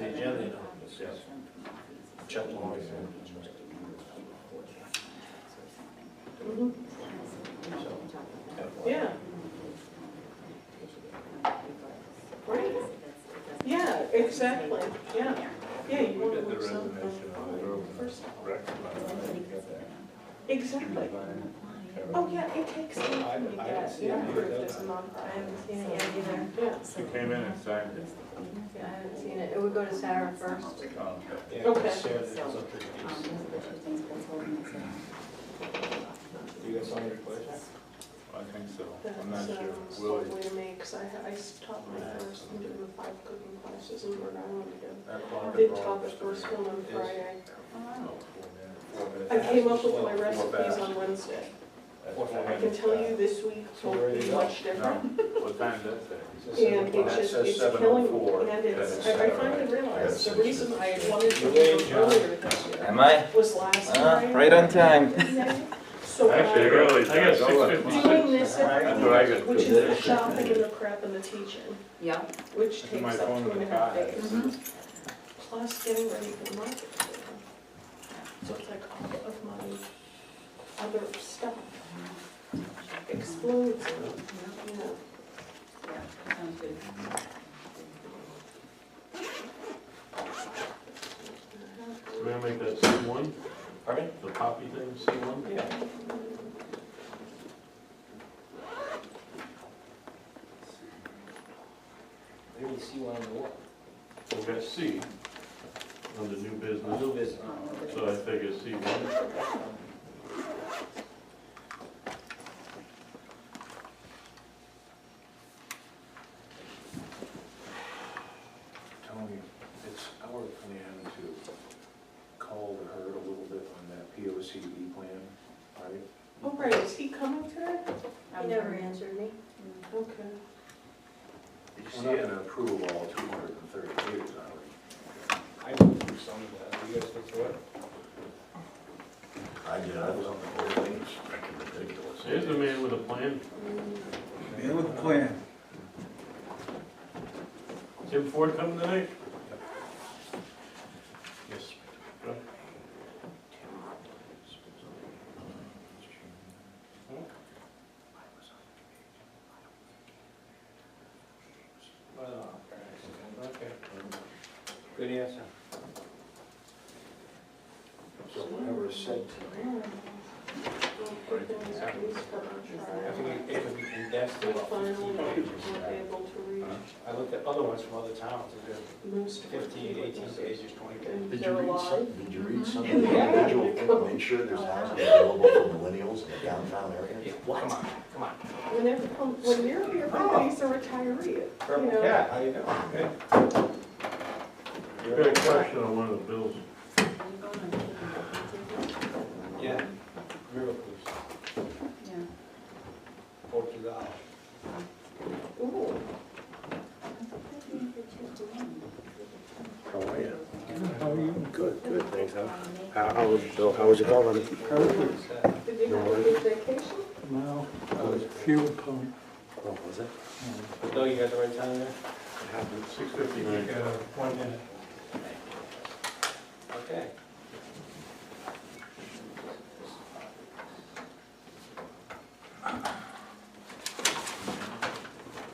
the agenda, you know. Yes. Check the log. Mhm. Yeah. Right. Yeah, exactly, yeah. Yeah, you want to look something first. Exactly. Oh, yeah, it takes time to make that, proof as a nonprofit. I haven't seen it yet either. Yeah, She came in and signed it. Yeah, I haven't seen it. It would go to Sarah first. Yeah, Okay. Sarah, that was up to the piece. You got some requests? I think so. I'm that's, not sure. a Willie. way to make, cause I taught my first, I'm doing the 5 cooking classes in Rhode Island again. Did taught the first one on Friday. I came up with my recipes on Wednesday. I can tell you this week won't be much different. What time does that And it's just, it's killing me, and it's, I finally realized the reason I wanted to do it earlier this year Am I? was last Friday. Right on time. So when Actually, I early. I got doing 6:56. this every That's what I week, got. which is the shopping and the prep and the teaching, Yeah. which My takes up phone in the 2.5 car. days. Plus getting ready for the market. So it's like all of my other stuff explodes, you know. Yeah, sounds good. We're gonna make that C1, Pardon? the poppy thing, C1? Yeah. Maybe you see one on the wall. We got C, under new business, New business. so I figure C1. Tony, it's our plan to call the herd a little bit on that POCD plan, right? Oh, right, is he coming today? He never answered me. Okay. We're not gonna approve all 230 pages, are we? I went through some of that. You guys go through it? I did, I was on the whole thing, it's freaking ridiculous. Here's the man with a plan. Man with a plan. Tim Ford coming tonight? Yes. Okay. Good answer. So whatever is said tonight, I think it could be condensed to about 15 pages. Able to read I looked at other ones from other towns, and they're most of it. 15, 18 pages, 20 pages. did They're you read alive. some, did you read some of the individual information there's housing available for millennials in the downtown area? Yeah, well, come on, come on. When you're here, he's a retiree, you Purple know. cat, how you doing? Good. I got a question on one of the bills. Yeah. Miracles, Yeah. Portugal. Ooh. How are you? How are you? Good, good, thanks, how was your call? Did you have a good vacation? No, fuel pump. Oh, was it? No, you got the right time there? It happened. 6:59. 1 minute. Okay.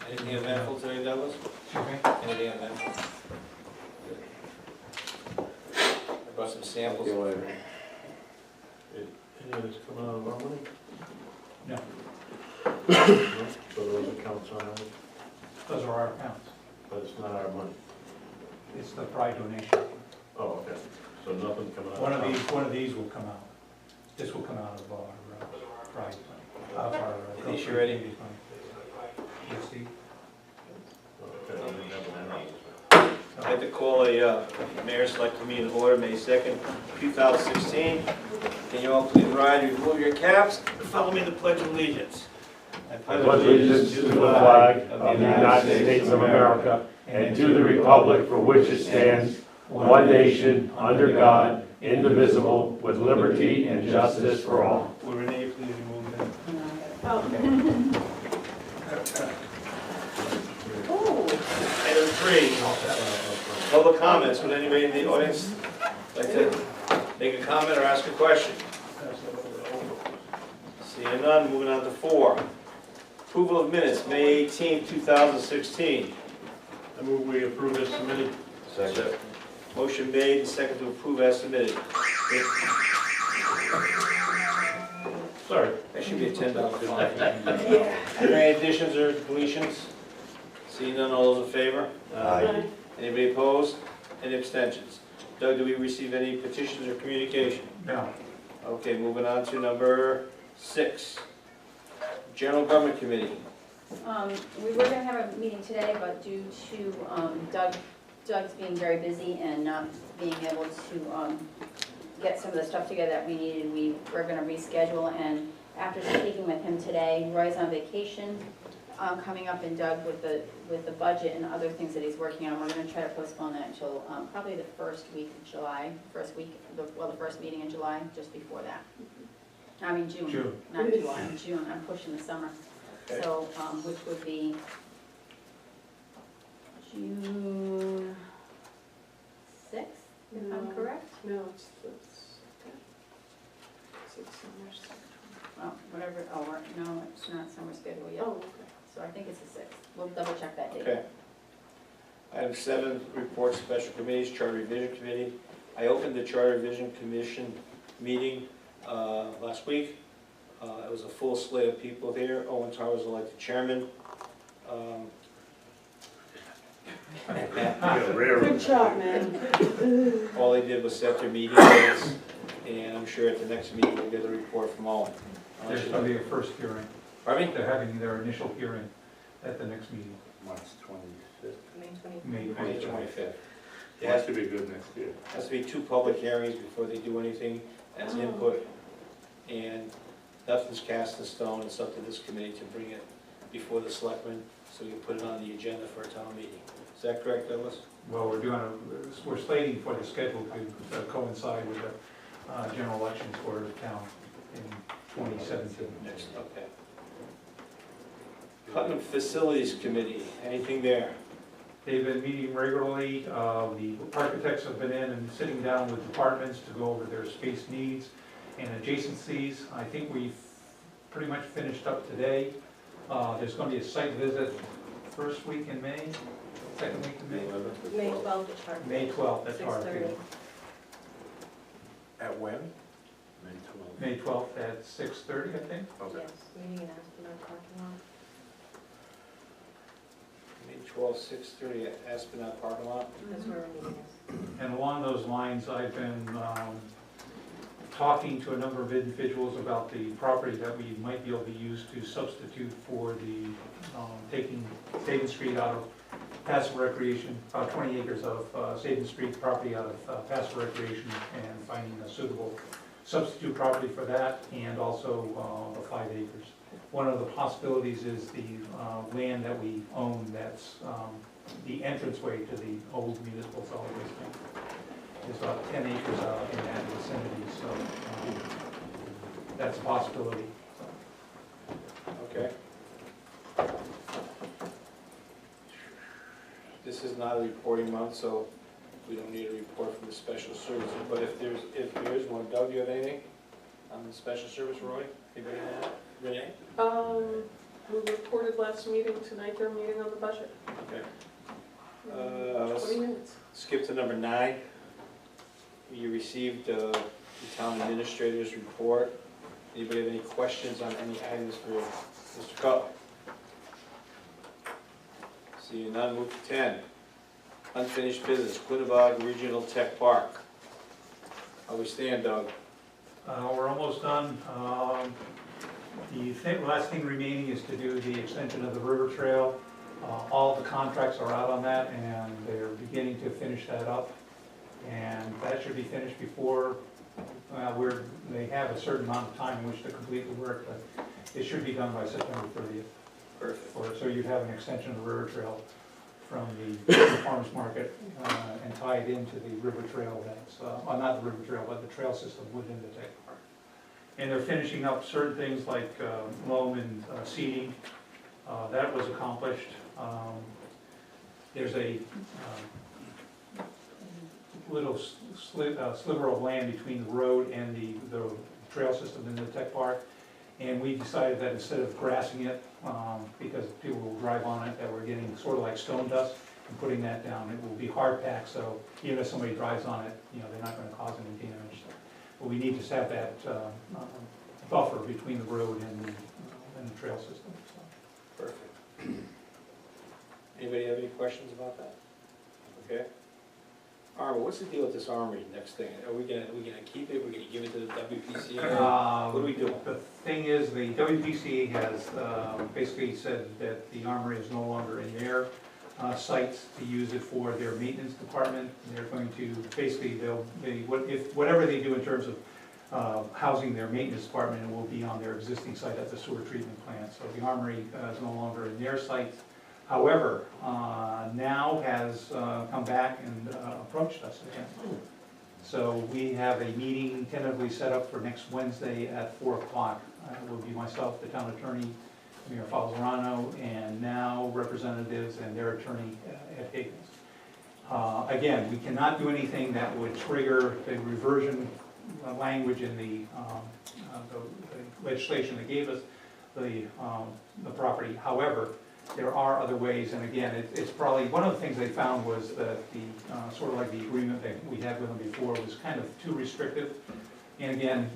Anything eventful today, Douglas? Anything eventful? Good. I brought some samples. Any of this coming out of our money? No. So those accounts are ours, Those are our accounts. but it's not our money. It's the pride donation. Oh, okay. So nothing coming out. One of these will come out. This will come out of our pride money, of our. Is she ready? money. Yes, Steve? Okay, I didn't have an I'd like to call a mayor's select meeting to order, May 2nd, 2016. Can you all please rise, remove your caps, and follow me in the Pledge of Allegiance. I pledge allegiance to the flag of the United States of America and to the republic for which it stands, one nation, under God, indivisible, with liberty and justice for all. Will Renee please remove them? Oh. Item 3, Public comments, would anybody in the audience like to make a comment or ask a question? Seeing none, moving on to 4. Approval of minutes, May 18, 2016. I move we approve as submitted. Second. Motion made and second to approve as submitted. Sorry. That should be a $10 fine. Yeah. Are there any additions or deletions? Seeing none, all those in favor? Anybody opposed? Any abstentions? Doug, do we receive any petitions or communication? No. Okay, moving on to number 6. General Government Committee. We were gonna have a meeting today, but due to Doug's being very busy and not being able to get some of the stuff together that we needed, we were gonna reschedule. And after speaking with him today, Roy's on vacation coming up, and Doug with the budget and other things that he's working on, we're gonna try to postpone that until probably the first week of July, the first meeting in July, just before that. I mean June. June. Not July, June, I'm pushing the summer. Okay. So, which would be June 6th, if I'm correct? No, it's summer schedule. Oh, whatever, no, it's not summer schedule yet. Oh, okay. So I think it's the 6th. We'll double check that date. Okay. Item 7, report special committees, Charter Revision Committee. I opened the Charter Revision Commission meeting last week. It was a full slate of people there. Owen Tar was elected chairman. Good job, man. All they did was set their meeting dates, and I'm sure at the next meeting we'll get a report from Owen. There's going to be a first hearing. Pardon me? They're having their initial hearing at the next meeting, March 25th. May 20th. May May 25th. 25th. It has to be good next year. Has to be 2 public hearings before they do anything. That's input, and nothing's cast in stone. It's up to this committee to bring it before the selectmen, so we can put it on the agenda for a town meeting. Is that correct, Douglas? Well, we're slating for the schedule to coincide with the general elections for the town in 2017. Next, okay. Putnam Facilities Committee, anything there? They've been meeting regularly. The architects have been in and sitting down with departments to go over their space needs and adjacencies. I think we've pretty much finished up today. There's going to be a site visit first week in May, second week in May. May 12th at Charter. May 12th at Target. 6:30. At when? May 12th at 6:30, I think. Okay. Yes, meeting in Aspen parking lot. May 12th, 6:30 at Esplanade Parking Lot. That's where our meeting is. And along those lines, I've been talking to a number of individuals about the property that we might be able to use to substitute for the taking Sabin Street out of passive recreation, about 20 acres of Sabin Street property out of passive recreation, and finding a suitable substitute property for that, and also the 5 acres. One of the possibilities is the land that we own that's the entranceway to the old municipal solid waste plant. There's about 10 acres out in that vicinity, so that's a possibility. Okay. This is not a reporting month, so we don't need a report from the special services, but if there is one, Doug, do you have anything on the special service, Roy? Anybody have that? Renee? We reported last meeting, tonight they're meeting on the budget. Okay. 20 minutes. Skip to number 9. You received the town administrator's report. Anybody have any questions on any items for Mr. Cutler? Seeing none, move to 10. Unfinished business, Quinnebog Regional Tech Park. How we stand, Doug? We're almost done. The last thing remaining is to do the extension of the river trail. All the contracts are out on that, and they're beginning to finish that up. And that should be finished before, they have a certain amount of time in which to complete the work, but it should be done by September 30th. Perfect. So you'd have an extension of the river trail from the farmers market and tie it into the river trail that's, well, not the river trail, but the trail system within the tech park. And they're finishing up certain things like loam and seeding. That was accomplished. There's a little sliver of land between the road and the trail system in the tech park. And we decided that instead of grassing it, because people will drive on it, that we're getting sort of like stone dust, and putting that down. It will be hard packed, so even if somebody drives on it, you know, they're not gonna cause any damage. But we need to have that buffer between the road and the trail system, so. Perfect. Anybody have any questions about that? Okay. Armory, what's the deal with this armory next thing? Are we gonna keep it, we're gonna give it to the WPCA? What are we doing? The thing is, the WPCA has basically said that the armory is no longer in their sites to use it for their maintenance department. They're going to, basically, whatever they do in terms of housing their maintenance department, it will be on their existing site at the sewer treatment plant. So the armory is no longer in their sites. However, now has come back and approached us again. So we have a meeting tentatively set up for next Wednesday at 4 o'clock. It will be myself, the town attorney, Mayor Falzarano, and now representatives and their attorney, Ed Higgins. Again, we cannot do anything that would trigger the reversion language in the legislation that gave us the property. However, there are other ways, and again, it's probably, one of the things they found was that the, sort of like the agreement that we had with them before was kind of too restrictive. And again,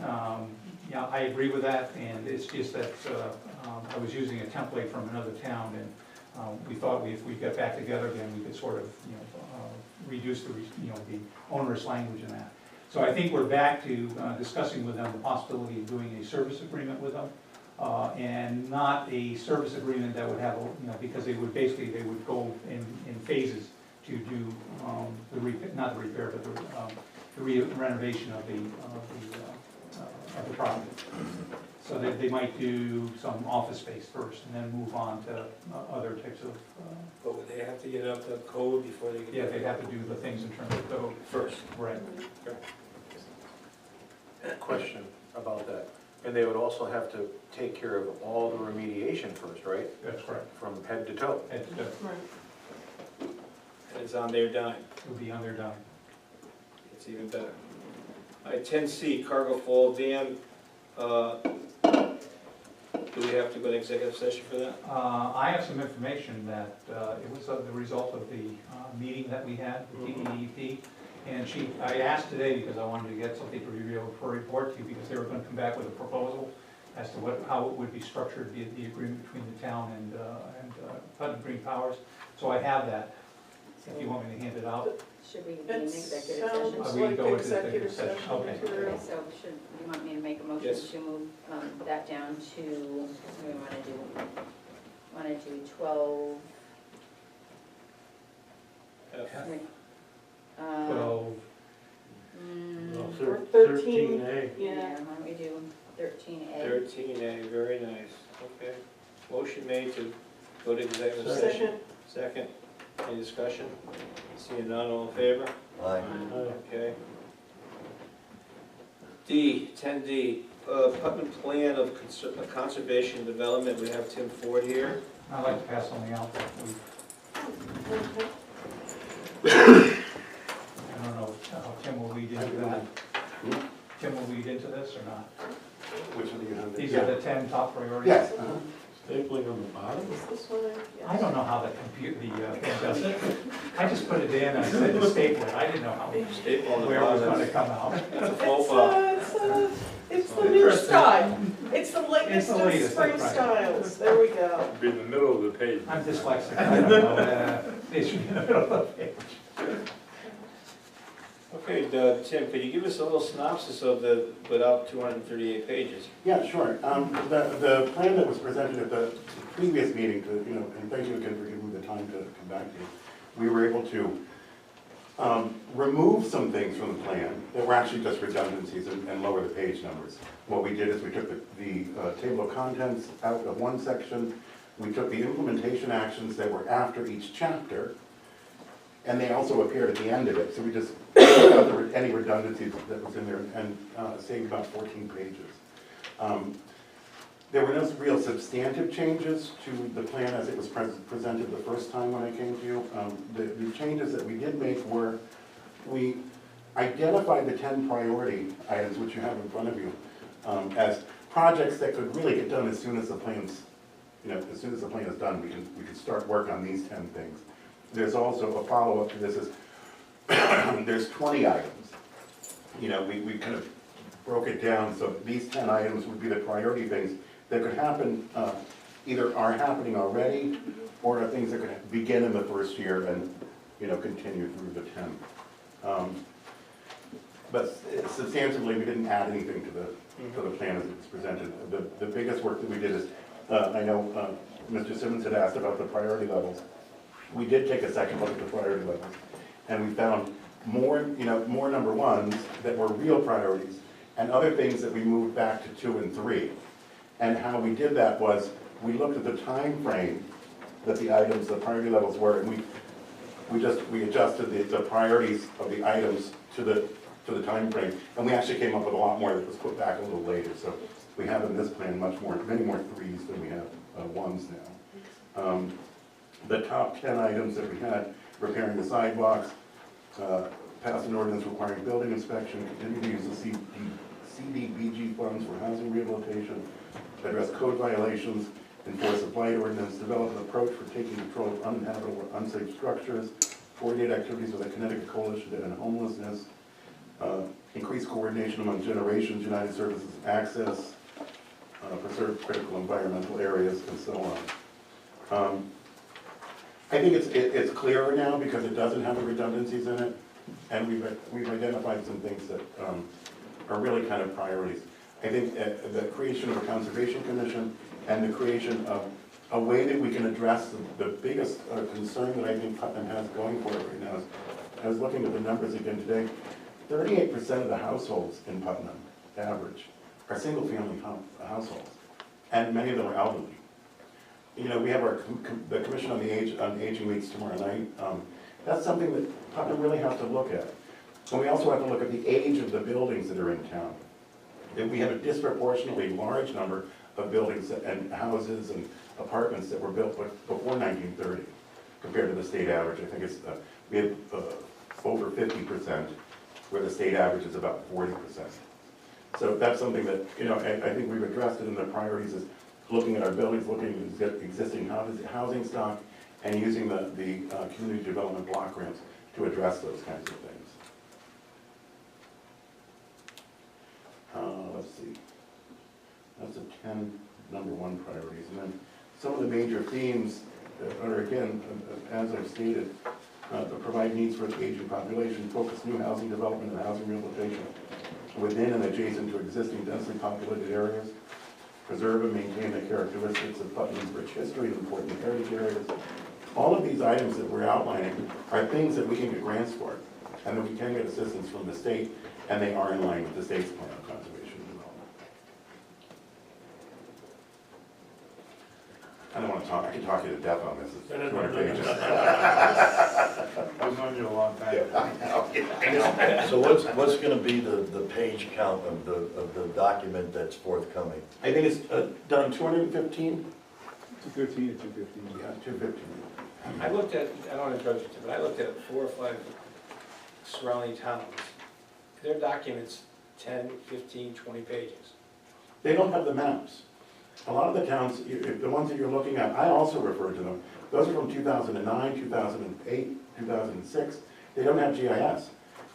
yeah, I agree with that, and it's just that I was using a template from another town, and we thought if we got back together again, we could sort of, reduce the, the onerous language in that. So I think we're back to discussing with them the possibility of doing a service agreement with them. And not a service agreement that would have, because they would basically, they would go in phases to do not the repair, but the renovation of the property. So they might do some office space first and then move on to other types of. But would they have to get up to code before they could? Yeah, they'd have to do the things in terms of code. First. Right. Question about that. And they would also have to take care of all the remediation first, right? That's correct. From head to toe. Head to toe. Right. And it's on their dime. It would be on their dime. It's even better. All right, 10C, Cargo Fall Dam. Do we have to go to executive session for that? I have some information that it was the result of the meeting that we had with DEP. And I asked today because I wanted to get something to review for a report to you, because they were going to come back with a proposal as to how it would be structured, the agreement between the town and Putnam Green Powers. So I have that, if you want me to hand it out. Should we be in It executive sounds session? We like go into executive executive session session. Okay. material. Okay, so you want me to make a motion Yes. to move that down to, what do we want to do? Want to do 12? F. 12, Or 13A. Yeah, Yeah. why don't we do 13A? 13A, very nice. Okay. Motion made to go to executive session. Second. Second. Any discussion? Seeing none, all in favor? Aye. Okay. D, 10D, Putnam Plan of Conservation and Development. We have Tim Ford here. I'd like to pass something out that Okay. I don't know how Tim will lead into that. Tim will lead into this or not? Which one do you have? These are the 10 top priorities. Yes. Stapling on the bottom? Is this one? Yes. I don't know how the thing does it. I just put it in and I said to staple it. I didn't know how, Staple on the where it was bottom. going to come out. That's a faux pas. It's the new style. It's the It's latest the of latest, spring that's right. styles. There we go. Be in the middle of the page. I'm dyslexic, I don't know, it should be in the middle of the page. Okay, Tim, could you give us a little synopsis of without 238 pages? Yeah, sure. The plan that was presented at the previous meeting, and thank you again for giving me the time to come back to you, we were able to remove some things from the plan that were actually just redundancies and lower the page numbers. What we did is we took the table of contents out of one section, we took the implementation actions that were after each chapter, and they also appeared at the end of it, so we just took out any redundancies that was in there and saved about 14 pages. There were no real substantive changes to the plan as it was presented the first time when I came to you. The changes that we did make were, we identified the 10 priority items which you have in front of you as projects that could really get done as soon as the plans, as soon as the plan is done, we can start work on these 10 things. There's also a follow-up to this is, there's 20 items. We kind of broke it down, so these 10 items would be the priority things that could happen, either are happening already, or are things that could begin in the first year and, continue through the 10. But substantively, we didn't add anything to the plan as it was presented. The biggest work that we did is, I know Mr. Simmons had asked about the priority levels. We did take a second look at the priority levels, and we found more number ones that were real priorities, and other things that we moved back to 2 and 3. And how we did that was, we looked at the time frame that the items, the priority levels were, and we adjusted the priorities of the items to the time frame, and we actually came up with a lot more that was put back a little later. So we have in this plan many more 3s than we have 1s now. The top 10 items that we had: repairing the sidewalks, pass an ordinance requiring building inspection, continue to use the CDBG funds for housing rehabilitation, address code violations, enforce a blight ordinance, develop an approach for taking control of uninhabitable or unsafe structures, coordinate activities with the Connecticut Coalition to End Homelessness, increase coordination among generations, United Services access, preserve critical environmental areas, and so on. I think it's clearer now because it doesn't have the redundancies in it, and we've identified some things that are really kind of priorities. I think the creation of a conservation commission and the creation of a way that we can address the biggest concern that I think Putnam has going for it right now is, I was looking at the numbers again today, 38% of the households in Putnam, average, are single-family households, and many of them are elderly. We have the Commission on the Aging meets tomorrow night. That's something that Putnam really has to look at. And we also have to look at the age of the buildings that are in town. And we have a disproportionately large number of buildings and houses and apartments that were built before 1930 compared to the state average. I think we have over 50%, where the state average is about 40%. So that's something that, I think we've addressed it in the priorities, is looking at our buildings, looking at existing housing stock, and using the community development block grants to address those kinds of things. Let's see. That's the 10 number 1 priorities. And then some of the major themes are, again, as I've stated, to provide needs for the aging population, focus new housing development and housing rehabilitation within and adjacent to existing densely populated areas, preserve and maintain the characteristics of Putnam's rich history and important heritage areas. All of these items that we're outlining are things that we can get grants for, and that we can get assistance from the state, and they are in line with the state's plan of conservation and development. I don't want to talk, I can talk you to death on this, it's 200 pages. I've known you a long time. So what's gonna be the page count of the document that's forthcoming? I think it's done 215? 213 or 215. Yeah, 215. I looked at, I don't want to interrupt you, but I looked at 4 or 5 surrounding towns. Their documents, 10, 15, 20 pages. They don't have the maps. A lot of the towns, the ones that you're looking at, I also refer to them. Those are from 2009, 2008, 2006. They don't have GIS.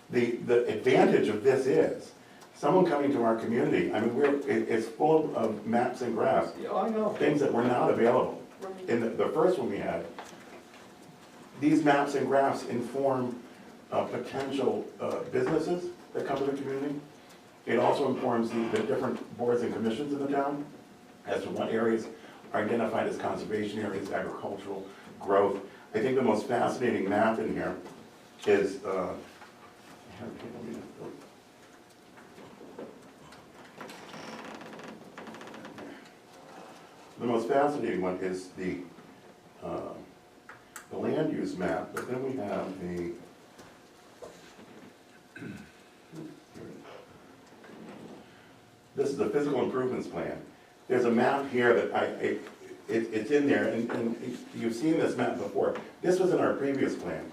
The advantage of this is, someone coming to our community, I mean, it's full of maps and graphs. Oh, I know. Things that were not available. In the first one we had, these maps and graphs inform potential businesses that come to the community. It also informs the different boards and commissions in the town as to what areas are identified as conservation areas, agricultural, growth. I think the most fascinating map in here is, the most fascinating one is the land use map, but then we have the this is the physical improvements plan. There's a map here that it's in there, and you've seen this map before. This was in our previous plan,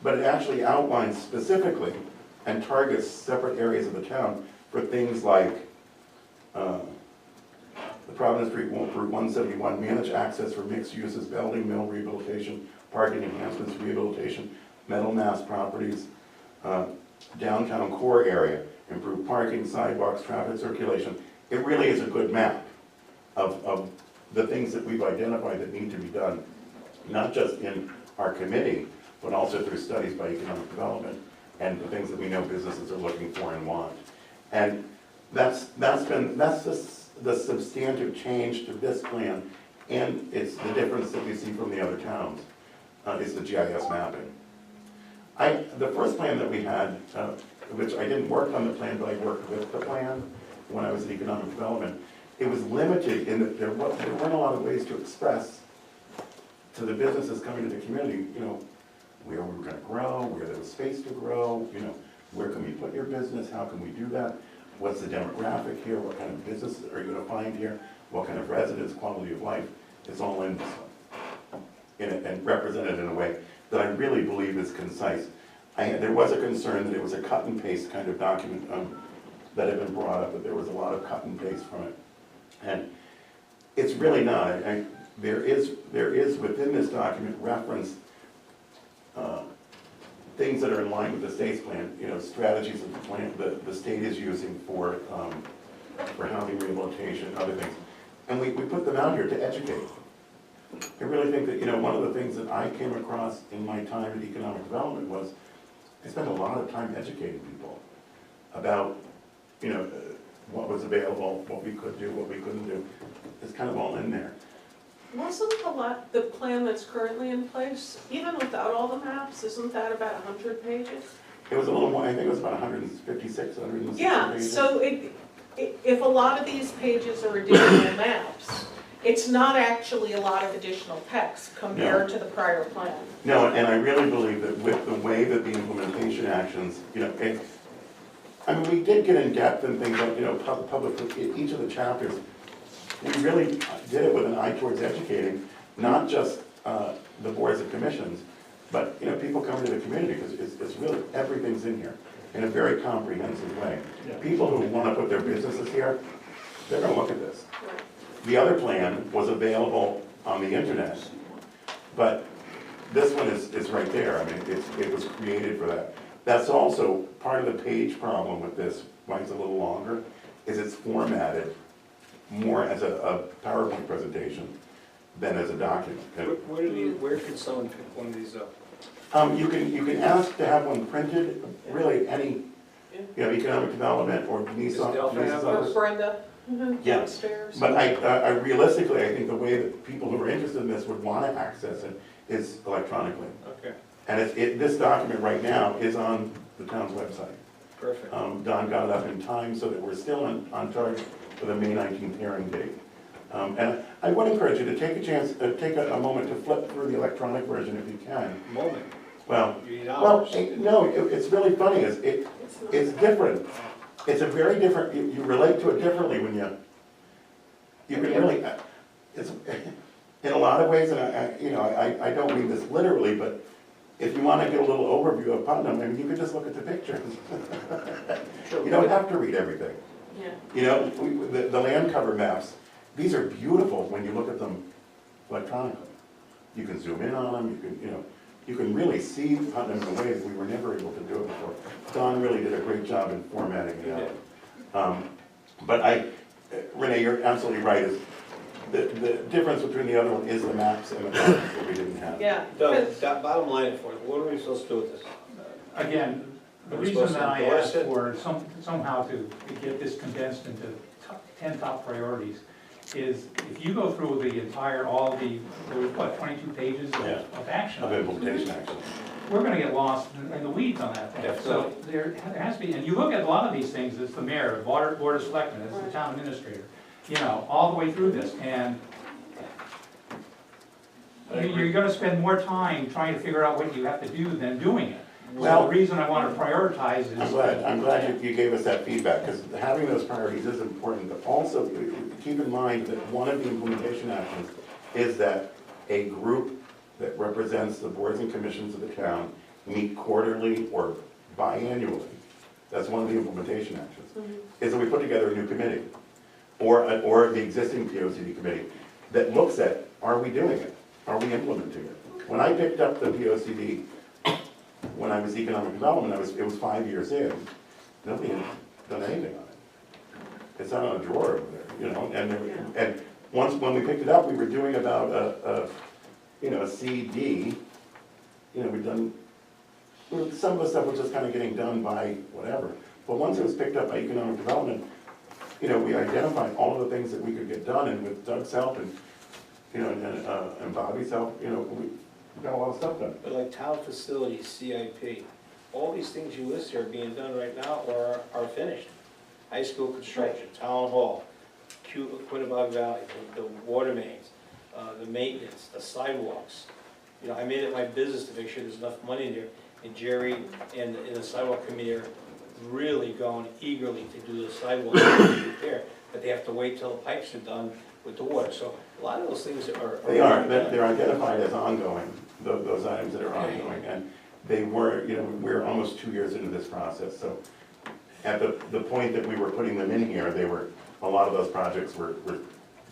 but it actually outlines specifically and targets separate areas of the town for things like the Providence Street Route 171, manage access for mixed uses, building, mill rehabilitation, parking enhancements, rehabilitation, metal mass properties, downtown core area, improve parking, sidewalks, traffic circulation. It really is a good map of the things that we've identified that need to be done, not just in our committee, but also through studies by economic development and the things that we know businesses are looking for and want. And that's the substantive change to this plan, and it's the difference that we see from the other towns, is the GIS mapping. The first plan that we had, which I didn't work on the plan, but I worked with the plan when I was in economic development, it was limited in that there weren't a lot of ways to express to the businesses coming to the community, where we were gonna grow, where there was space to grow, where can we put your business, how can we do that? What's the demographic here, what kind of business are you gonna find here, what kind of residence, quality of life, it's all in this one. And represented in a way that I really believe is concise. There was a concern that it was a cut and paste kind of document that had been brought up, that there was a lot of cut and paste from it. And it's really not. There is within this document reference things that are in line with the state's plan, strategies that the plan, the state is using for housing rehabilitation, other things. And we put them out here to educate. I really think that, one of the things that I came across in my time in economic development was I spent a lot of time educating people about, what was available, what we could do, what we couldn't do. It's kind of all in there. Wasn't the plan that's currently in place, even without all the maps, isn't that about 100 pages? It was a little more, I think it was about 156, 160 Yeah, pages. so if a lot of these pages are additional maps, it's not actually a lot of additional text compared to the prior plan. No, and I really believe that with the way that the implementation actions, we did get in depth in things like, public, each of the chapters. We really did it with an eye towards educating, not just the boards and commissions, but, people coming to the community, because it's really, everything's in here in a very comprehensive way. People who want to put their businesses here, they're gonna look at this. Right. The other plan was available on the internet, but this one is right there. It was created for that. That's also part of the page problem with this, why it's a little longer, is it's formatted more as a PowerPoint presentation than as a document. Where could someone pick one of these up? You can ask to have one printed, really any, economic development or Denise's Does Delphi have office. Or Brenda Yeah. downstairs. But I realistically, I think the way that people who are interested in this would want to access it is electronically. Okay, And this document right now is on the town's website. perfect. Don got it up in time so that we're still on target for the May 19th hearing date. And I would encourage you to take a moment to flip through the electronic version if you can. Moment, Well, you need hours. no, it's really funny, it's different. It's a very different, you relate to it differently when you can really, it's, in a lot of ways, and I don't mean this literally, but if you want to get a little overview of Putnam, you could just look at the pictures. You don't have to read everything. Yeah. The land cover maps, these are beautiful when you look at them electronically. You can zoom in on them, you can really see Putnam in ways we were never able to do it before. Don really did a great job in formatting it out. But Renee, you're absolutely right, the difference between the other one is the maps and the documents that we didn't have. Yeah. Doug, that bottom line for it, what are we supposed to do with this? Again, the Are we reason supposed to that I endorse asked it? for somehow to get this condensed into 10 top priorities is if you go through the entire, there was 22 pages Yeah. of action. Of implementation, actually. We're gonna get lost in the weeds on that thing. So there has to be, and you look at a lot of these things, it's the mayor, the board of selectmen, it's the town administrator, all the way through this, and you're gonna spend more time trying to figure out what you have to do than doing it. Well, So the reason I want to prioritize is. I'm glad you gave us that feedback, because having those priorities is important, but also keep in mind that one of the implementation actions is that a group that represents the boards and commissions of the town meet quarterly or biannually That's one of the implementation actions. Mhm. Is that we put together a new committee, or the existing POCD committee, that looks at, are we doing it? Are we implementing it? When I picked up the POCD, when I was economic development, it was 5 years in, nobody had done anything on it. It's not on a drawer over there, you know, and when we picked it up, we were doing about a CD, you know, some of the stuff was just kind of getting done by whatever. But once it was picked up by economic development, you know, we identified all of the things that we could get done, and with Doug's help and, you know, and Bobby's help, you know, we got a lot of stuff done. But like town facilities, CIP, all these things you list here are being done right now or are finished. High school construction, town hall, Quinnebog Valley, the water mains, the maintenance, the sidewalks. You know, I made it my business to make sure there's enough money there, and Jerry and the sidewalk committee are really going eagerly to do the sidewalk repair, but they have to wait till the pipes are done with the water. So a lot of those things are. They're identified as ongoing, those items that are ongoing, and they were, you know, we're almost 2 years into this process, so at the point that we were putting them in here, a lot of those projects were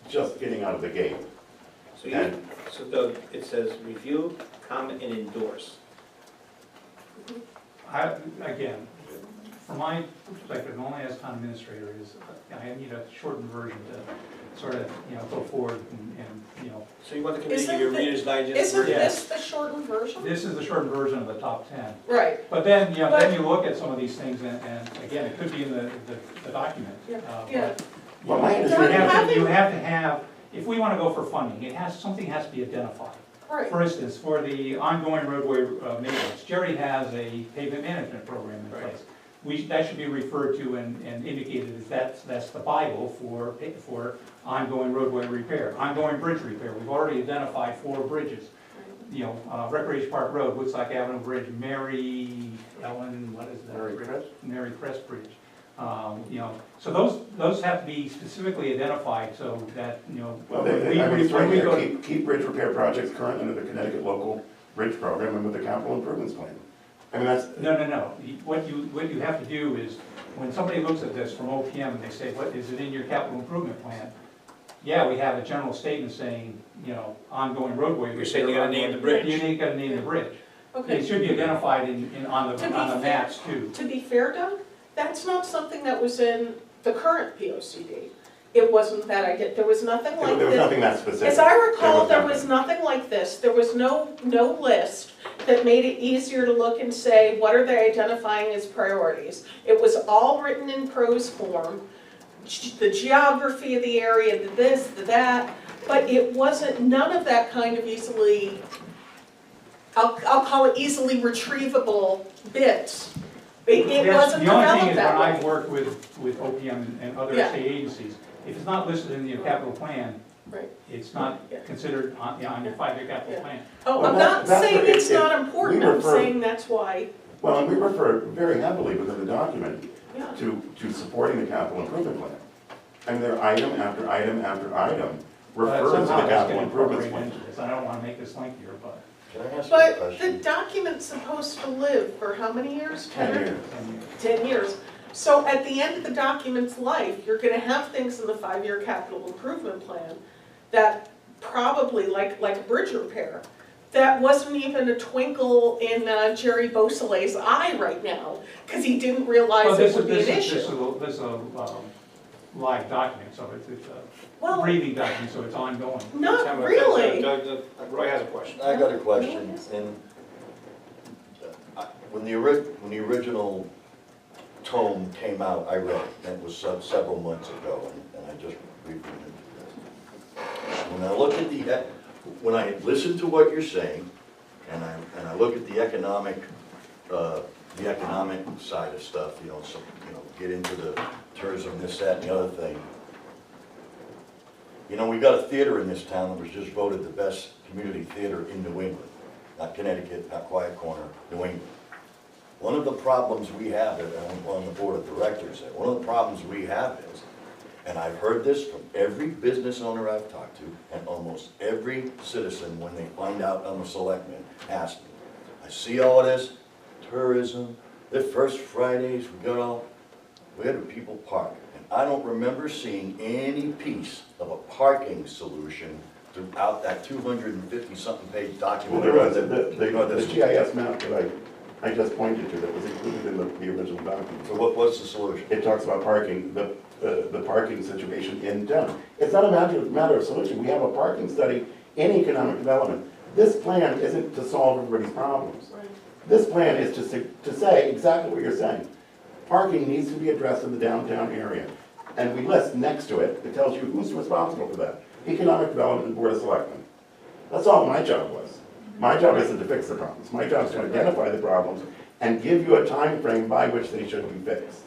just getting out of the gate. So Doug, it says review, comment, and endorse. Again, from my perspective, only as town administrator is, I need a shortened version to sort of, you know, go forward and, you know. So you want the committee to give you a Reader's Digest Isn't version? this the shortened version? This is the shortened version of the top 10. Right, But then, you know, then you look at some of these things and again, it could be in the document. yeah, But, yeah. Well, my you understanding, have to have, if we want to go for funding, something has to be identified. Right, For instance, for the ongoing roadway maintenance, Jerry has a pavement management program in place. That should be referred to and indicated as that's the Bible for ongoing roadway repair, ongoing bridge repair. We've already identified 4 bridges. You know, Recreation Park Road, Woodstock Avenue Bridge, Mary Ellen, what is that? Mary Crest Bridge. You know, so those have to be specifically identified so that, you know. well, keep bridge repair projects current under the Connecticut Local Bridge Program and with the capital improvements plan. I mean, that's. No. What you have to do is, when somebody looks at this from OPM and they say, what, is it in your capital improvement plan? Yeah, we have a general statement saying, you know, ongoing roadway. You're saying you gotta name the bridge. You gotta name the bridge. okay. It should be identified on the maps too. To be fair, Doug, that's not something that was in the current POCD. It wasn't that there was nothing like this. There was nothing that specific. As I recall, there was nothing like this. There was no list that made it easier to look and say, what are they identifying as priorities? It was all written in prose form, the geography of the area, the this, the that, but it wasn't, none of that kind of easily, I'll call it easily retrievable bits. It wasn't The only thing developed is, when that I've way. worked with OPM and other Yeah. state agencies, if it's not listed in your capital plan, Right. it's not Yeah. considered on your 5-year capital Yeah. plan. Oh, Well, I'm not that's saying what it's not important, we I'm refer- saying that's why, Well, and we refer very heavily within the document yeah. to supporting the capital improvement plan. And there item after item after item But refers to the somehow that's capital getting improvements incorporated plan. into this. I don't wanna make this lengthier, but Can I ask you a But the question? document's supposed to live for how many years? 10 years. 10 years. So at the end of the document's life, you're gonna have things in the 5-year capital improvement plan that probably, like a bridge repair, that wasn't even a twinkle in Jerry Beausoleil's eye right now, because he didn't Well, realize this it would be an issue. this is a live document, so it's a Well, breathing document, so it's ongoing. not really. Roy has a question. I got a question, and when the original tome came out, I read it, and it was several months ago, and I just reviewed it. When I look at when I listen to what you're saying, and I look at the economic side of stuff, get into the tourism, this, that, and the other thing. We got a theater in this town that was just voted the best community theater in New England. Not Connecticut, not Quiet Corner, New England. One of the problems we have, and I'm on the board of directors there, one of the problems we have is, and I've heard this from every business owner I've talked to, and almost every citizen when they find out I'm a selectman, ask me, I see all this tourism, The first Fridays, we got out, we had people park. And I don't remember seeing any piece of a parking solution throughout that 250-something page Well, document. there was, the GIS map that I just pointed to that was included in the original document. So what's the solution? It talks about parking, the parking situation in town. It's not a matter of solution. We have a parking study in economic development. This plan isn't to solve everybody's problems. Right. This plan is to say exactly what you're saying. Parking needs to be addressed in the downtown area. And we list next to it, it tells you who's responsible for that. Economic Development and Board of Selectmen. That's all my job was. My job isn't to fix the problems. My job is to identify the problems and give you a time frame by which they should be fixed.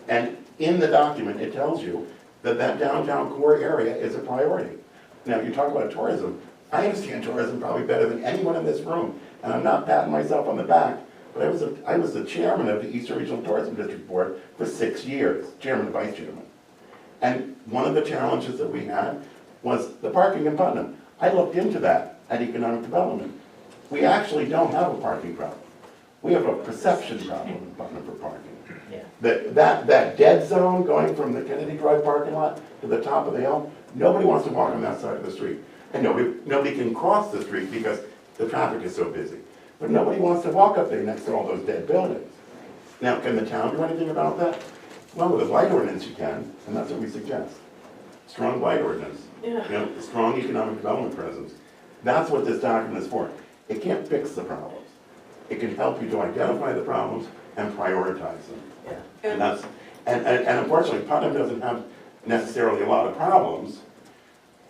And in the document, it tells you that that downtown core area is a priority. Now, you talk about tourism. I understand tourism probably better than anyone in this room, and I'm not patting myself on the back, but I was the chairman of the Eastern Regional Tourism District Board for 6 years, chairman and vice chairman. And one of the challenges that we had was the parking in Putnam. I looked into that at economic development. We actually don't have a parking problem. We have a perception problem in Putnam for parking. Yeah. That dead zone going from the Kennedy Drive parking lot to the top of the hill, nobody wants to walk on that side of the street. And nobody can cross the street because the traffic is so busy. But nobody wants to walk up there next to all those dead buildings. Now, can the town do anything about that? Well, with a light ordinance you can, and that's what we suggest. Strong light ordinance. Yeah. You know, strong economic development presence. That's what this document is for. It can't fix the problems. It can help you to identify the problems and prioritize them. Yeah. And unfortunately, Putnam doesn't have necessarily a lot of problems.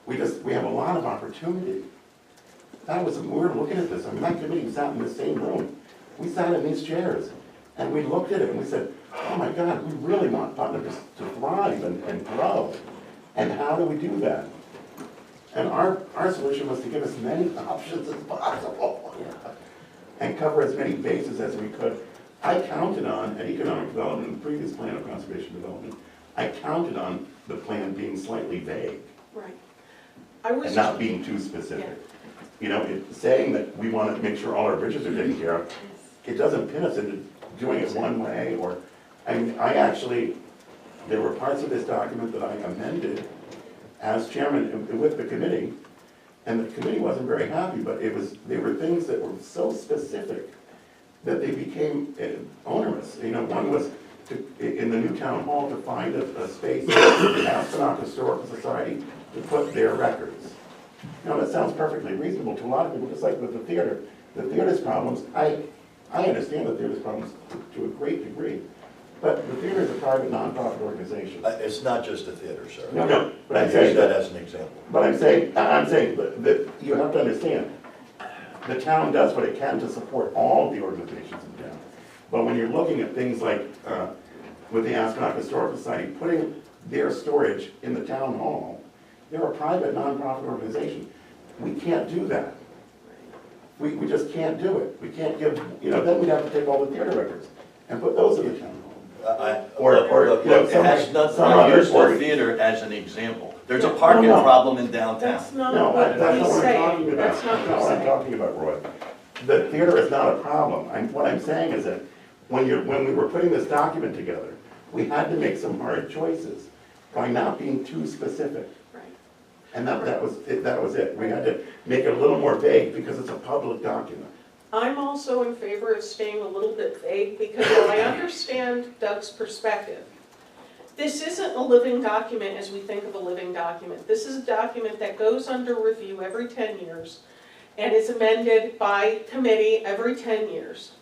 We have a lot of opportunity. We were looking at this, I mean, that committee sat in the same room. We sat in these chairs, and we looked at it and we said, oh my God, we really want Putnam to thrive and grow. And how do we do that? And our solution was to give as many options as possible and cover as many bases as we could. I counted on, at economic development, the previous plan of conservation development, I counted on the plan being slightly vague Right. and not being too specific. You know, saying that we want to make sure all our bridges are taken care of, it doesn't pin us into doing it one way or, I mean, there were parts of this document that I amended as chairman with the committee, and the committee wasn't very happy, but they were things that were so specific that they became onerous. You know, one was in the new town hall to find a space for the Astronaut Historical Society to put their records. Now, that sounds perfectly reasonable to a lot of people, just like with the theater. The theater's problems, I understand the theater's problems to a great degree, but the theater is a private nonprofit organization. It's not just a theater, sir. No, but I'm I saying use that as an example. But I'm saying that you have to understand, the town does what it can to support all of the organizations in town. But when you're looking at things like, with the Astronaut Historical Society, putting their storage in the town hall, they're a private nonprofit organization. We can't do that. We just can't do it. We can't give, then we'd have to take all the theater records and put those in the town hall. I used the theater as an example. There's a parking problem in downtown. That's not No, what that's he's not what I'm saying. talking about. That's not That's what not he's what I'm saying. talking about, Roy. The theater is not a problem. What I'm saying is that when we were putting this document together, we had to make some hard choices by not being too specific. Right. And that was it. We had to make it a little more vague because it's a public document. I'm also in favor of staying a little bit vague because while I understand Doug's perspective, this isn't a living document as we think of a living document. This is a document that goes under review every 10 years and is amended by committee every 10 years.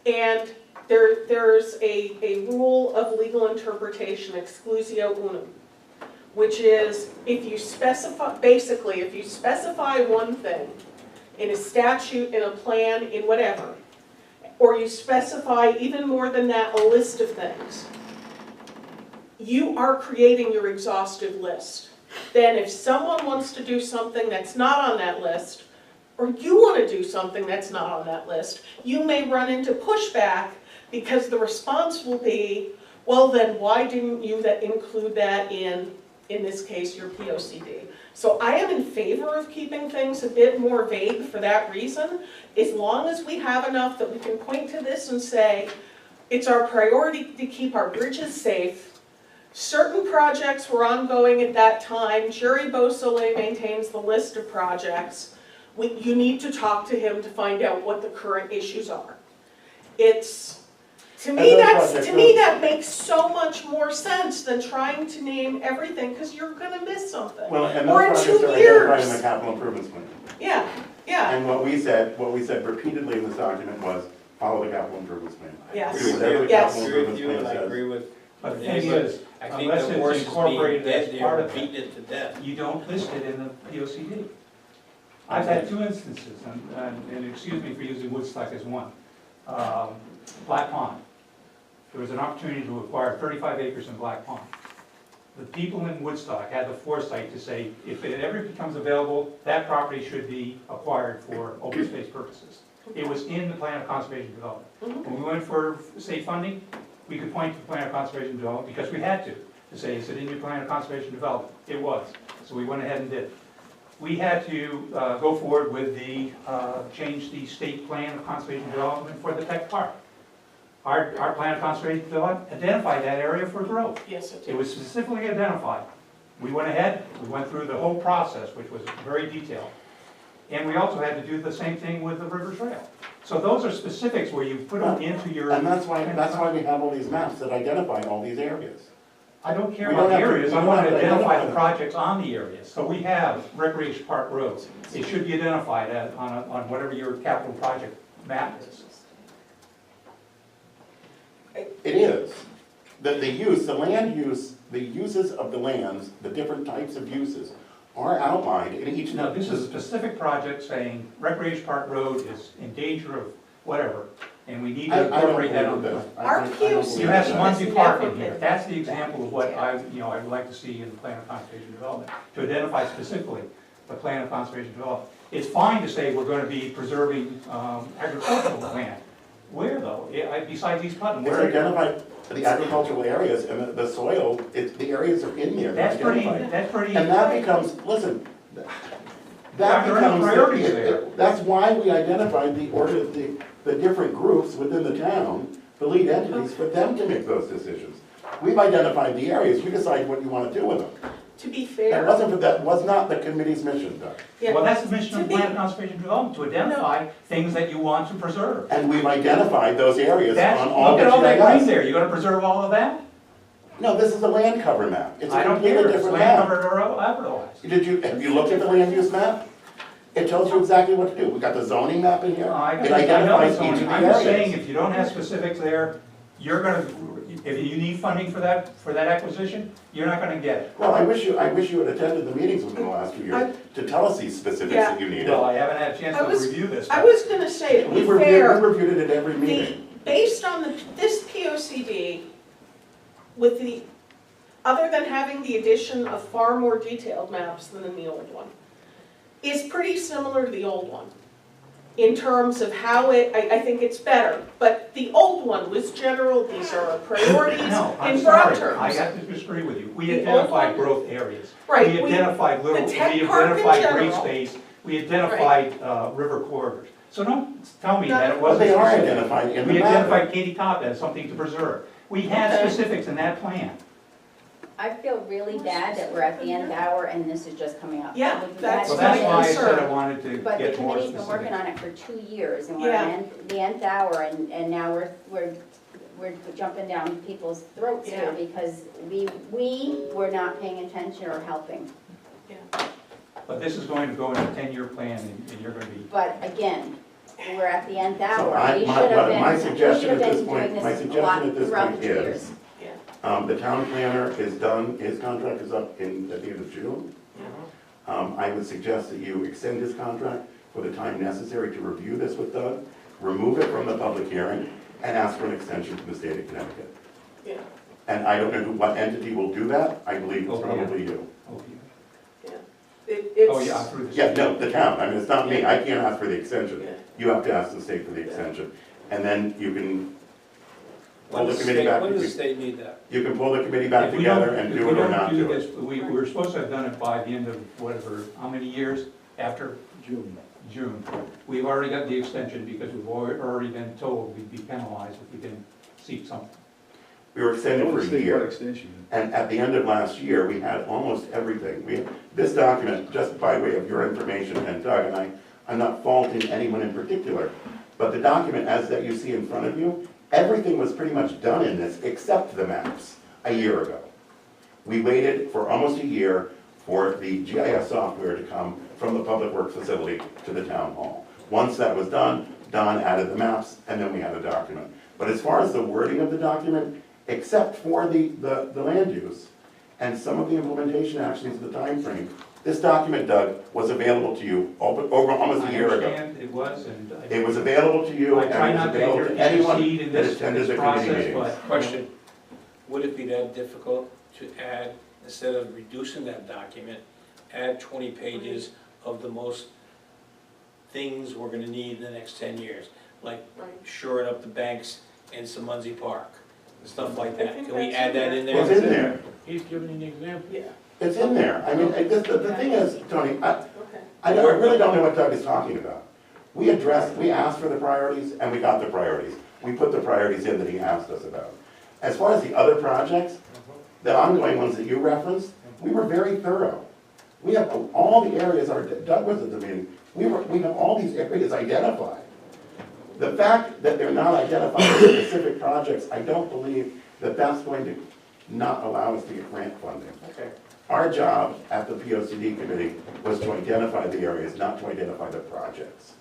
And there's a rule of legal interpretation, exclusio unum, which is if you specify one thing in a statute, in a plan, in whatever, or you specify even more than that, a list of things, you are creating your exhaustive list. Then if someone wants to do something that's not on that list, or you want to do something that's not on that list, you may run into pushback because the response will be, well then why didn't you include that in this case, your POCD? So I am in favor of keeping things a bit more vague for that reason, as long as we have enough that we can point to this and say, It's our priority to keep our bridges safe. Certain projects were ongoing at that time. Jerry Beausoleil maintains the list of projects. You need to talk to him to find out what the current issues are. To me, that makes so much more sense than trying to name everything, because you're gonna miss something. Well, and Or those in 2 projects are identified in years. the capital improvements plan. Yeah, yeah, And what we said repeatedly in this document was, follow the capital improvements plan. yes. Do whatever the Yes. capital I agree with improvements you, and plan I says. agree with. But the thing is, I think unless the it's horse is being incorporated as dead part there, of beating it, it to death. you don't list it in the POCD. I've had 2 instances, and excuse me for using Woodstock as one. Black Pond. There was an opportunity to acquire 35 acres in Black Pond. The people in Woodstock had the foresight to say, if it ever becomes available, that property should be acquired for open space purposes. It was in the plan of conservation development. When we went for state funding, we could point to the plan of conservation development because we had to say, is it in your plan of conservation development? It was. So we went ahead and did. We had to go forward with change the state plan of conservation development for the tech park. Our plan of conservation development identified that area for growth. Yes, it It did. was specifically identified. We went ahead, we went through the whole process, which was very detailed. And we also had to do the same thing with the river trail. So those are specifics where you put them into your. And that's why we have all these maps that identify all these areas. I don't care We about don't the have to- areas, we I don't want have to to identify identify the them. projects on the areas. So we have Recreation Park roads. It should be identified on whatever your capital project map is. It is. The land use, the uses of the lands, the different types of uses are outlined in each. Now, this is a specific project saying Recreation Park Road is in danger of whatever, and we need to I don't incorporate that on believe the. this. Our I don't POC believe You have that. Swansea Has Park never in here. been- That's the example of what I would like to see in the plan of conservation development, to identify specifically the plan of conservation development. It's fine to say we're gonna be preserving agricultural land. Where though? Besides East Putnam, It's where? identified the agricultural areas and the soil, the areas are in there, they're That's pretty, identified. that's pretty. And that becomes, listen, Yeah, that there are no becomes, priorities there. that's why we identified the different groups within the town, the lead entities, for them to make those decisions. We've identified the areas, you decide what you want to do with them. To be That fair, was not the committee's mission, Doug. yeah. Well, that's the mission of To the plan be- of conservation development, to identify things that you want to preserve. And we've identified those areas That's, on all look the at all that green GIS. there, you're gonna preserve all of that? No, this is a land cover map. It's a I don't completely care, it's different land map. covered or otherwise. Have you looked at the land use map? It tells you exactly what to do. We got the zoning map in here. I It know identifies it's each only, of the I'm just saying, areas. if you don't have specifics there, you're gonna, if you need funding for that acquisition, you're not gonna get it. Well, I wish you had attended the meetings within the last few years to tell us these specifics that you needed. Well, I haven't had a chance I to was- review this. I was gonna say, to We be reviewed fair, it at every meeting. based on this POCD, other than having the addition of far more detailed maps than in the old one, is pretty similar to the old one. In terms of how I think it's better, but the old one was general, these are our priorities No, I'm in broad sorry, I terms. have to disagree with you. We The old identified one- growth areas. Right, We identified little, we the tech park in identified green general. space, we identified river corridors. So don't tell me that it Well, wasn't they are specific. identified in the We map. identified Katy Top as something to preserve. We had Okay. specifics in that plan. I feel really bad that we're at the nth hour and this is just coming up. Yeah, We've that's So had- that's my why I said I concern. wanted to But the get more committee's been working specific. on it for 2 years, and we're Yeah. at the nth hour, and now we're jumping down people's throats here Yeah. because we were not paying attention or helping. But this is going to go in a 10-year plan and you're gonna be, But again, we're at the nth So hour. I- We my- should have my- my been, we suggestion should have at this been point- doing my this a suggestion lot at this throughout point the 2 is- years. The town planner is done, his contract is up at the end of June. I would suggest that you extend his contract for the time necessary to review this with Doug, remove it from the public hearing, and ask for an extension from the state of Connecticut. Yeah. And I don't know what entity will do that, I believe it's OPM. probably you. oh yeah, through the. Yeah, no, the town, I mean, it's not me, I can't ask for the extension. Yeah. You have to ask the state for the extension. And then you can When pull the does the committee state, back, when does the state need that? you can pull the committee back If we don't- together and if do we it or don't not do it. this, we were supposed to have done it by the end of whatever, how many years after? June. We've already got the extension because we've already been told we'd be penalized if we didn't seek something. We were extended for a State year. extension. And at the end of last year, we had almost everything. This document, just by way of your information, and Doug, and I'm not faulting anyone in particular, but the document as that you see in front of you, everything was pretty much done in this except the maps a year ago. We waited for almost a year for the GIS software to come from the Public Works facility to the town hall. Once that was done, Don added the maps, and then we had a document. But as far as the wording of the document, except for the land use and some of the implementation actions of the time frame, this document, Doug, was available to you over almost a year ago. I understand it was, and It was available to you, I try and it not was to available to intercede anyone in that this attended the committee process, meetings. but. Question, would it be that difficult to add, instead of reducing that document, add 20 pages of the most things we're gonna need in the next 10 years? Like Right. shoring up the banks in Muncie Park, stuff like that. think Can we that's add that in there? It's in there. He's giving you an example. Yeah, It's in there. I mean, the thing is, Tony, okay. I really don't know what Doug is talking about. We asked for the priorities, and we got the priorities. We put the priorities in that he asked us about. As far as the other projects, the ongoing ones that you referenced, we were very thorough. We have all the areas, Doug was at the meeting, we have all these areas identified. The fact that they're not identified as specific projects, I don't believe that that's going to not allow us to get grant funding. Okay. Our job at the POCD committee was to identify the areas, not to identify the projects,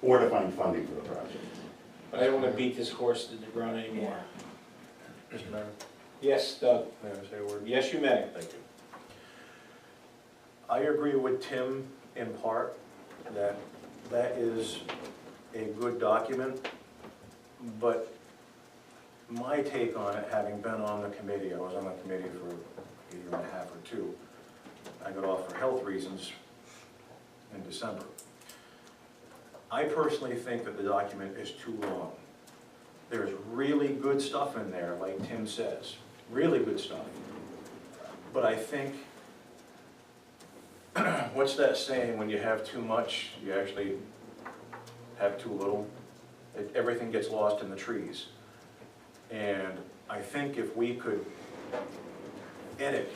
or to find funding for the projects. But I don't wanna beat this horse to the ground anymore. Mr. Mayor, Yes, Doug? may I say a word? Yes, you may. Thank you. I agree with Tim in part that that is a good document, but my take on it, having been on the committee, I was on the committee for a year and a half or two. I got off for health reasons in December. I personally think that the document is too long. There's really good stuff in there, like Tim says, really good stuff. But I think, what's that saying, when you have too much, you actually have too little? Everything gets lost in the trees. And I think if we could edit,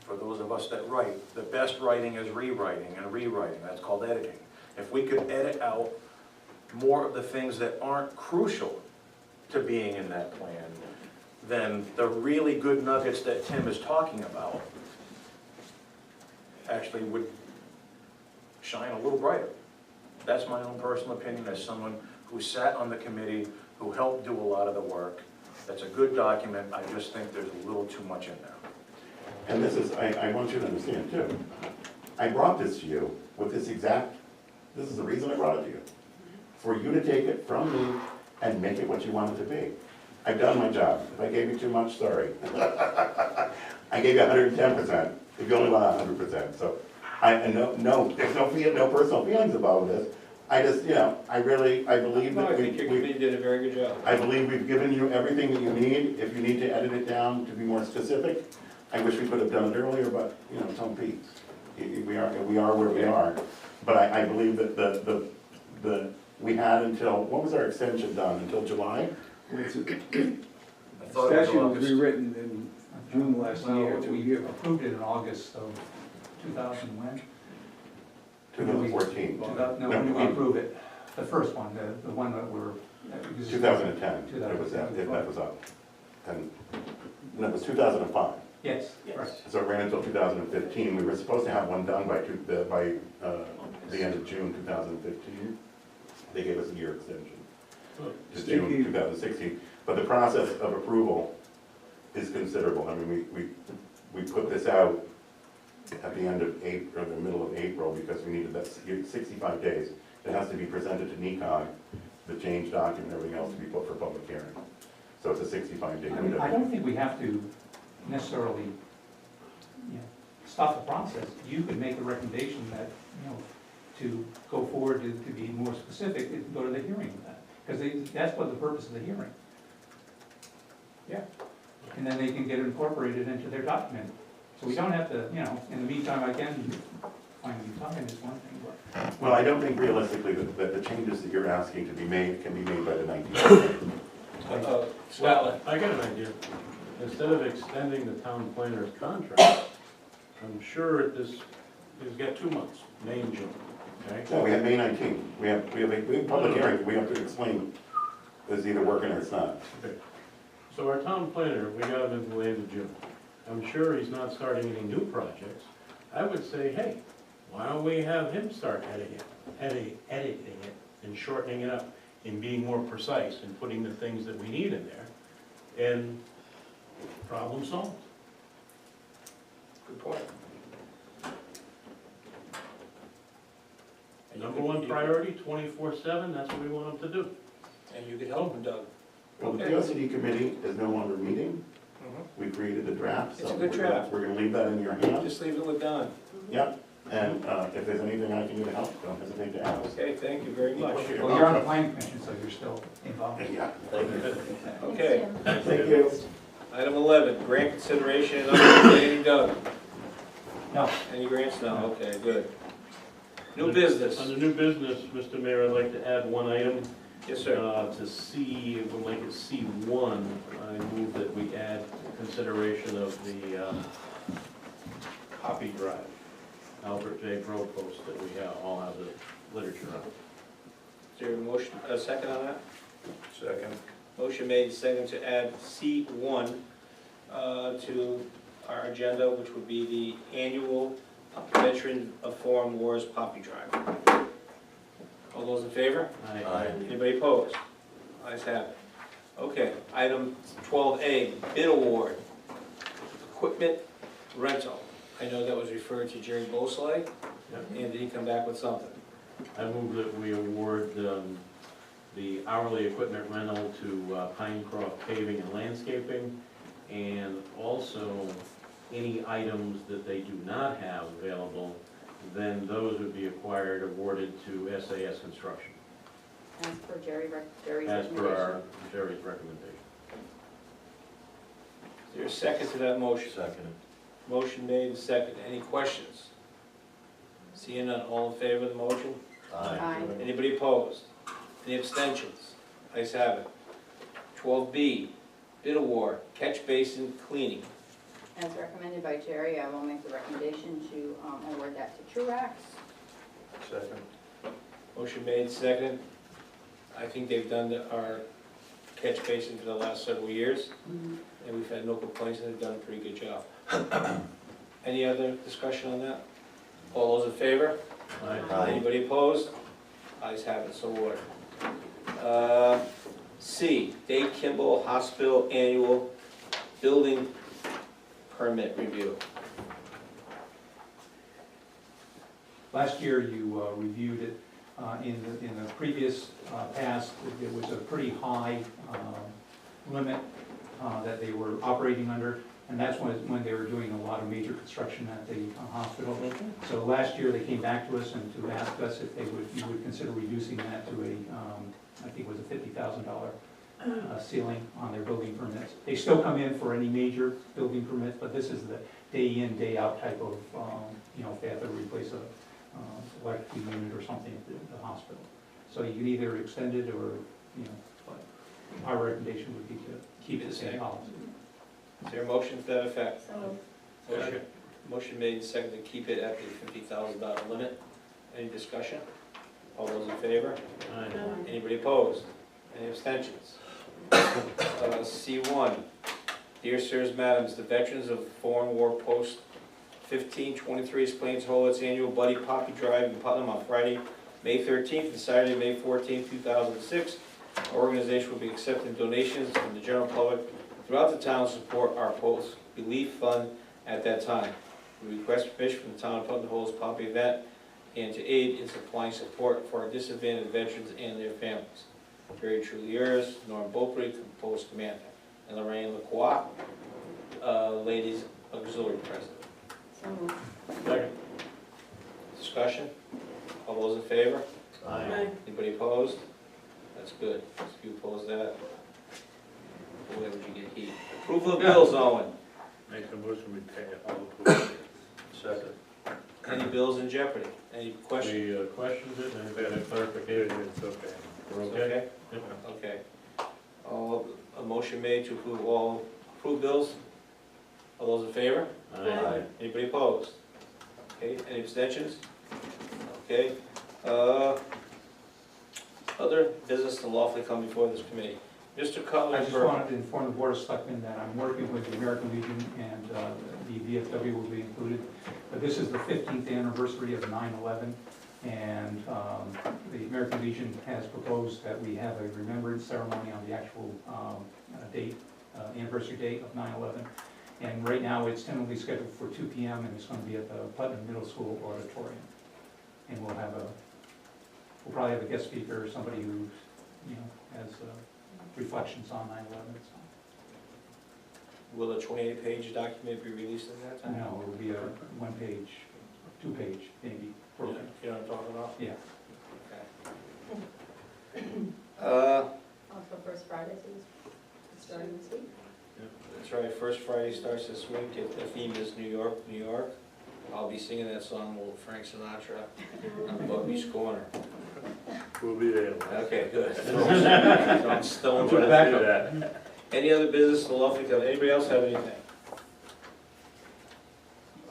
for those of us that write, the best writing is rewriting and rewriting, that's called editing. If we could edit out more of the things that aren't crucial to being in that plan, then the really good nuggets that Tim is talking about actually would shine a little brighter. That's my own personal opinion as someone who sat on the committee, who helped do a lot of the work. That's a good document, I just think there's a little too much in there. And this is, I want you to understand too, I brought this to you with this is the reason I brought it to you. For you to take it from me and make it what you want it to be. I've done my job. If I gave you too much, sorry. I gave you 110%, if you only want 100%. So, there's no personal feelings about this. I just, I believe No, I that think your committee did a very good job. I believe we've given you everything that you need. If you need to edit it down to be more specific, I wish we could have done it earlier, but, Tom Pete, we are where we are. But I believe that we had until, what was our extension done, until July? I thought it was Statute was August. rewritten in June last year. We approved it in August of 2000 when? 2014. No, when did we approve it? The first one, the one that we're. 2010, it was that was up. And it was 2005. Yes, right. So it ran until 2015. We were supposed to have one done by the end of June 2015. They gave us a year extension to June 2016. But the process of approval is considerable. I mean, we put this out at the end of April, or the middle of April, because we needed that 65 days. It has to be presented to NECOG, the change document, everything else to be put for public hearing. So it's a 65-day window. I don't think we have to necessarily, stop the process. You could make a recommendation that, to go forward to be more specific, and go to the hearing with that. Because that's what the purpose of the hearing. Yeah. And then they can get it incorporated into their document. So we don't have to, in the meantime, I can find the time is one thing, but. Well, I don't think realistically that the changes that you're asking to be made can be made by the 19th. Scotland. I got an idea. Instead of extending the town planner's contract, I'm sure he's got 2 months, May and June, okay? No, we have May 19th. We have a public hearing, we have to explain it's either working or it's not. Okay. So our town planner, we got him into the end of June. I'm sure he's not starting any new projects. I would say, hey, why don't we have him start editing it and shortening it up and being more precise and putting the things that we need in there, and problem solved. Good point. And you Number could- one you- priority, 24/7, that's what we want him to do. And you could help him, Doug. Well, the POCD committee is no longer meeting. We created a draft. It's a so good draft. We're gonna leave that in your hands. Just leave it with Don. Yep, and if there's anything I can do to help, don't hesitate to ask. Okay, thank you very much. Well, you're on the planning commission, so you're still involved. Yeah, Okay, thank you. item 11, grant consideration and updating Doug. No, Any grants? No, okay, good. New business. Under new business, Mr. Mayor, I'd like to add one item. Yes, sir. To C, we'll make it C1, I move that we add consideration of the Poppy Drive, Albert J. Grove post that we all have the literature on. Is there a motion, a second on that? Second. Motion made, second to add C1 to our agenda, which would be the annual Veteran of Foreign Wars Poppy Drive. All those in favor? Aye. Anybody opposed? Ayes have it. Okay, item 12A, bid award, equipment rental. I know that was referred to Jerry Bosley, Yep. and did he come back with something? I move that we award the hourly equipment rental to Pinecroft Paving and Landscaping, and also any items that they do not have available, then those would be acquired, awarded to SAS Construction, As per Jerry's as per our recommendation. Jerry's recommendation. Is there a second to that motion? Second. Motion made and second. Any questions? Seeing none, all in favor of the motion? Aye. Anybody opposed? Any abstentions? Ayes have it. 12B, bid award, catch basin cleaning. As recommended by Jerry, I will make the recommendation to award that to Truax. Second. Motion made, seconded. I think they've done our catch basin for the last several years, and we've had no complaints, and they've done a pretty good job. Any other discussion on that? All those in favor? Aye. Anybody opposed? Ayes have it, so ordered. C, Dave Kimball Hospital Annual Building Permit Review. last year you reviewed it. In the previous past, it was a pretty high limit that they were operating under, and that's when they were doing a lot of major construction at the hospital. So last year, they came back to us and to ask us if you would consider reducing that to I think it was a $50,000 ceiling on their building permits. They still come in for any major building permits, but this is the day in, day out type of, if they have to replace a electric unit or something at the hospital. So you can either extend it or, but our recommendation would be to keep the same policy. Is there a motion to that effect? So, Motion made and seconded to keep it at the $50,000 limit. Any discussion? All those in favor? Anybody opposed? Any abstentions? C1, dear sirs, madams, the veterans of Foreign War Post 1523 is planning to hold its annual Buddy Poppy Drive in Putnam on Friday, May 13th and Saturday, May 14th, 2006. Our organization will be accepting donations from the general public throughout the town to support our Post Relief Fund at that time. We request permission from the town of Putnam to hold this Poppy event and to aid in supplying support for our disadvantaged veterans and their families. Very truly yours, Norm Beaupre, Post Commander, and Lorraine Lacroix, Ladies Auxiliary President. so moved. Second. Discussion? All those in favor? Aye. Anybody opposed? That's good. If you oppose that, boy, would you get heat. Approval of bills, Owen. Make a motion, we pay it all. Second. Any bills in jeopardy? Any questions? We questioned it, and we had a clarification, it's okay. We're okay? Yep. Okay. A motion made to approve all approved bills. All those in favor? Aye. Anybody opposed? Okay, any abstentions? Okay. Other business to lawfully come before this committee. Mr. Cutler. I just wanted to inform the Board of Selectmen that I'm working with the American Legion and the VFW will be included. But this is the 15th anniversary of 9/11, and the American Legion has proposed that we have a remembrance ceremony on the actual anniversary date of 9/11. And right now, it's tentatively scheduled for 2 p.m. and it's going to be at the Putnam Middle School auditorium. And we'll probably have a guest speaker, or somebody who, has reflections on 9/11. Will a 28-page document be released at that time? No, it will be a 1-page, 2-page, maybe, program. You know what I'm talking about? Yeah. Okay. Also First Fridays is starting this week. That's right, First Friday starts this week. The theme is New York, New York. I'll be singing that song with Frank Sinatra on Bugby's Corner. We'll be there. Okay, good. So I'm stoned. Put back to that. Any other business to lawfully come? Anybody else have anything?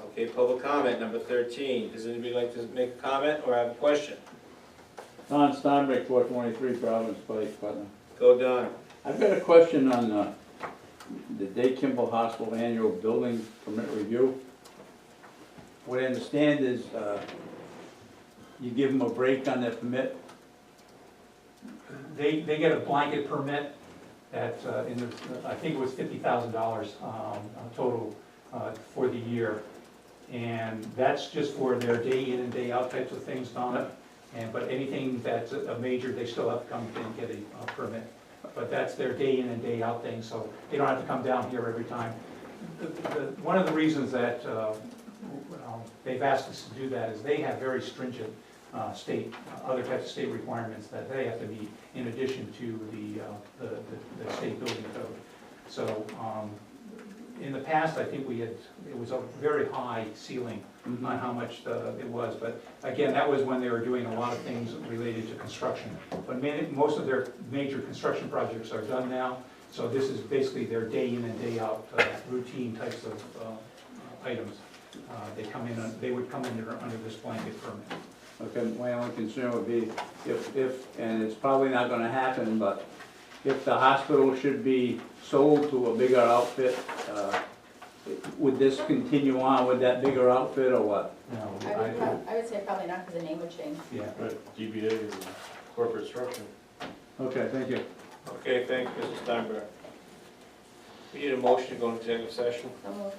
Okay, public comment, number 13. Does anybody like to make a comment or have a question? Don Steinbeck, 423 Providence Place, Putnam. Go, Don. I've got a question on the Day Kimball Hospital annual building permit review. What I understand is you give them a break on their permit. They get a blanket permit that, I think it was $50,000 total for the year. And that's just for their day in and day out types of things, Donna. But anything that's a major, they still have to come and get a permit. But that's their day in and day out thing, so they don't have to come down here every time. One of the reasons that they've asked us to do that is they have very stringent other types of state requirements that they have to meet in addition to the state building code. So in the past, I think it was a very high ceiling on how much it was, but again, that was when they were doing a lot of things related to construction. But most of their major construction projects are done now, so this is basically their day in and day out routine types of items. They would come in under this blanket permit. Okay, my only concern would be if, and it's probably not gonna happen, but if the hospital should be sold to a bigger outfit, would this continue on with that bigger outfit or what? No, I would say probably not, because the name would change. yeah. Right, DBA is a corporate structure. Okay, thank you. Okay, thanks, Mrs. Steinberg. We need a motion to go into executive session.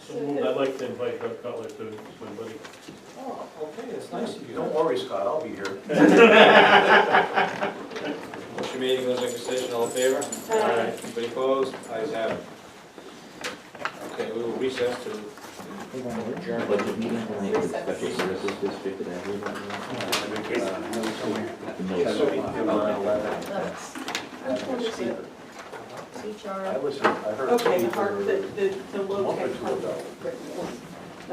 So I'd like to invite Doug Cutler to my buddy. Oh, okay, that's nice of you. Don't worry, Scott, I'll be here. Motion made, goes into session, all in favor? Aye. Anybody opposed? Ayes have it. Okay, we will recess to adjourn. Budget meeting for the special services district that I Which one is it? I HR. listened, I heard. Okay, the low Month or tech two ago. part.